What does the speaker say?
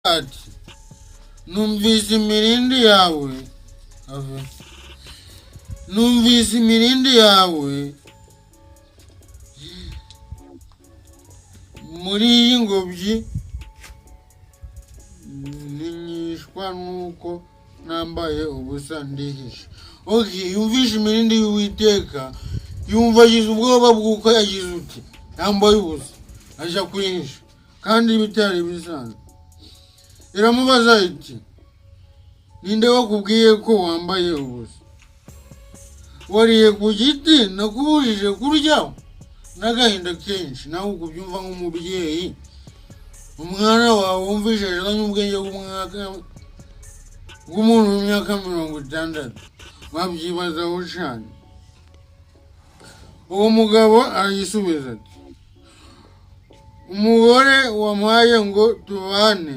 ati numvise imirindi yawe ave numvise imirindi yawe muri iyi ngobyi ninyishwa nuko nambaye ubusa ndihishe. Okay, yumvishe imirindi y'Uwiteka, yumva agize ubwoba bw'uko yagize uti yambaye ubusa aja kwihisha kandi bitari bisanzwe. Iramubaza iti ninde wakubwiye ko wambaye ubusa? Wariye ku giti nakubujije kuryaho? N'agahinda kenshi nawe ukubyumva nk'umubyeyi, umwana wawe wumvishe ajanye ubwenge bw'umuntu w'imyaka 60 wabyibazaho cane. Uwo mugabo arayisubiza ati umugore wampaye ngo tubane